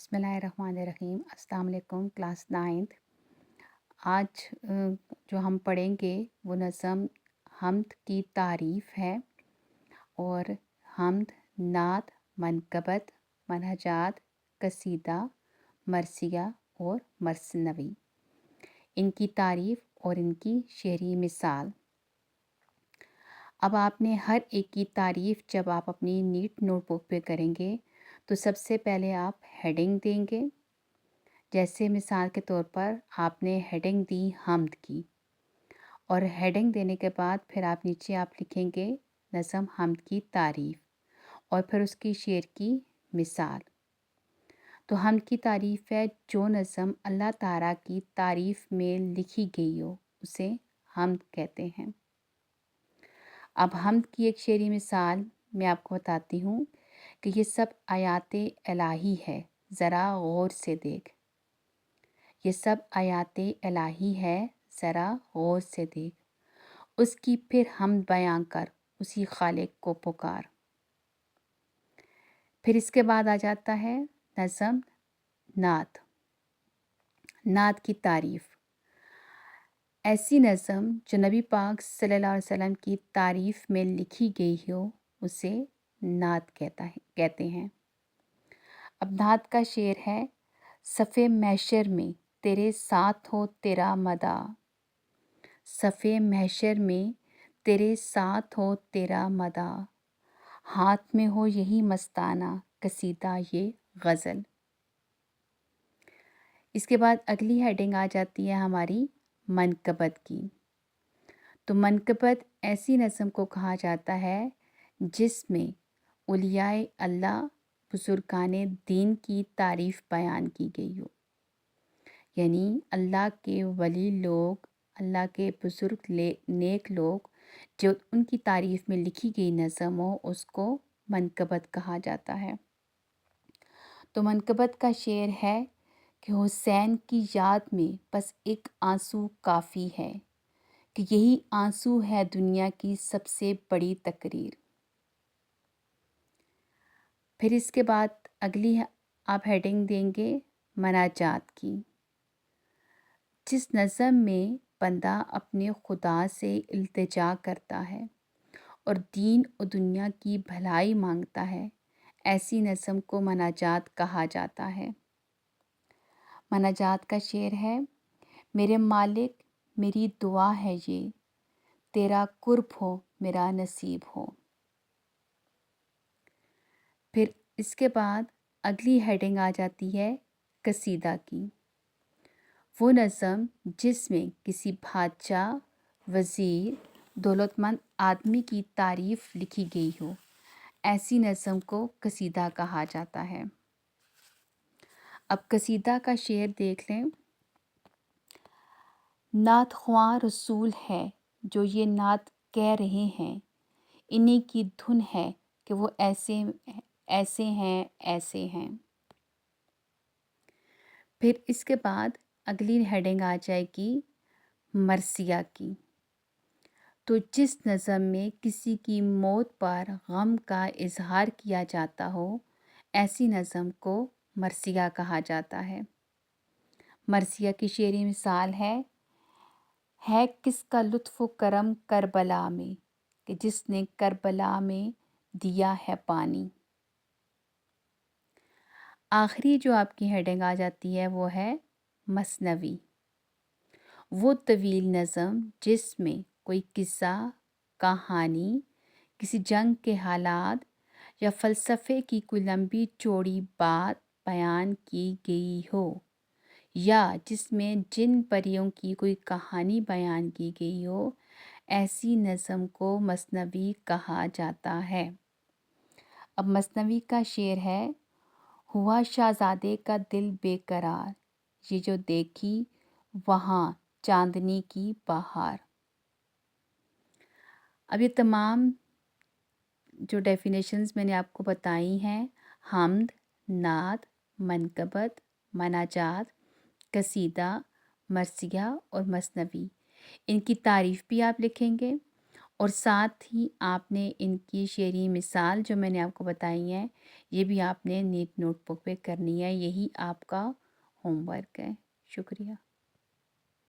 बिस्मिल्लाहिर्रहमानिर्रहीम। अस्सलाम वालेकुम। Class 9th। आज जो हम पढ़ेंगे वो नज़म हम्द की तारीफ़ है। और हम्द, नात, मनक़बत, मनहजात, कसीदा, मरसिया और मसनवी, इनकी तारीफ़ और इनकी शेरी मिसाल। अब आपने हर एक की तारीफ़ जब आप अपनी नीट नोटबुक पे करेंगे तो सबसे पहले आप हेडिंग देंगे। जैसे मिसाल के तौर पर आपने हेडिंग दी हम्द की, और हेडिंग देने के बाद फिर आप नीचे आप लिखेंगे नज़म हम्द की तारीफ़ और फिर उसकी शेर की मिसाल। तो हम्द की तारीफ़ है जो नज़म अल्लाह ताला की तारीफ़ में लिखी गई हो उसे हम्द कहते हैं। अब हम्द की एक शेरी मिसाल मैं आपको बताती हूँ कि ये सब आयाते इलाही है, ज़रा गौर से देख। ये सब आयाते इलाही है, ज़रा गौर से देख। उसकी फिर हम्द बयां कर, उसी खालिक को पुकार। फिर इसके बाद आ जाता है नज़म नात। नात की तारीफ़। ऐसी नज़म जो नबी पाक सल्लल्लाहु अलैहि वसल्लम की तारीफ़ में लिखी गई हो उसे नात कहते हैं। अब नात का शेर है, सफ़े महशर में तेरे साथ हो तेरा मदा। सफ़े महशर में तेरे साथ हो तेरा मदा। हाथ में हो यही मस्ताना कसीदा ये गज़ल। इसके बाद अगली हेडिंग आ जाती है हमारी मनक़बत की। तो मनक़बत ऐसी नज़म को कहा जाता है जिसमें उलियाए अल्लाह, बुज़ुर्गाने दीन की तारीफ़ बयान की गई हो। यानी अल्लाह के वली लोग, अल्लाह के बुज़ुर्ग नेक लोग, जो उनकी तारीफ़ में लिखी गई नज़म हो उसको मनक़बत कहा जाता है। तो मनक़बत का शेर है कि हुसैन की याद में बस एक आंसू काफ़ी है, कि यही आंसू है दुनिया की सबसे बड़ी तकरीर। फिर इसके बाद अगली आप हेडिंग देंगे मनाजात की। जिस नज़म में बंदा अपने खुदा से इल्तिजा करता है और दीन और दुनिया की भलाई मांगता है, ऐसी नज़म को मनाजात कहा जाता है। मनाजात का शेर है, मेरे मालिक मेरी दुआ है ये, तेरा कुर्ब हो मेरा नसीब हो। फिर इसके बाद अगली हेडिंग आ जाती है कसीदा की। वो नज़म जिसमें किसी बादशाह, वज़ीर, दौलतमंद आदमी की तारीफ़ लिखी गई हो, ऐसी नज़म को कसीदा कहा जाता है। अब कसीदा का शेर देख लें। नात ख्वां रसूल है जो ये नात कह रहे हैं, इन्हीं की धुन है कि वो ऐसे ऐसे हैं ऐसे हैं। फिर इसके बाद अगली हेडिंग आ जाएगी मरसिया की। तो जिस नज़म में किसी की मौत पर गम का इजहार किया जाता हो, ऐसी नज़म को मरसिया कहा जाता है। मरसिया की शेरी मिसाल है किसका लुत्फ़ करम करबला में, कि जिसने करबला में दिया है पानी। आखिरी जो आपकी हेडिंग आ जाती है वो है मसनवी। वो तवील नज़म जिसमें कोई किस्सा, कहानी, किसी जंग के हालात या फ़लसफ़े की कोई लंबी चौड़ी बात बयान की गई हो, या जिसमें जिन परियों की कोई कहानी बयान की गई हो, ऐसी नज़म को मसनवी कहा जाता है। अब मसनवी का शेर है, हुआ शहज़ादे का दिल बेकरार, ये जो देखी वहाँ चांदनी की बहार। अब ये तमाम जो डेफिनेशंस मैंने आपको बताई हैं, हम्द, नात, मनक़बत, मनाजात, कसीदा, मरसिया और मसनवी, इनकी तारीफ़ भी आप लिखेंगे اور ساتھ ہی آپ نے ان کی شعری مثال جو میں نے آپ کو بتائی ہیں یہ بھی آپ نے نیٹ نوٹ بک پہ کرنی ہے، یہی آپ کا ہوم ورک ہے۔ شکریہ۔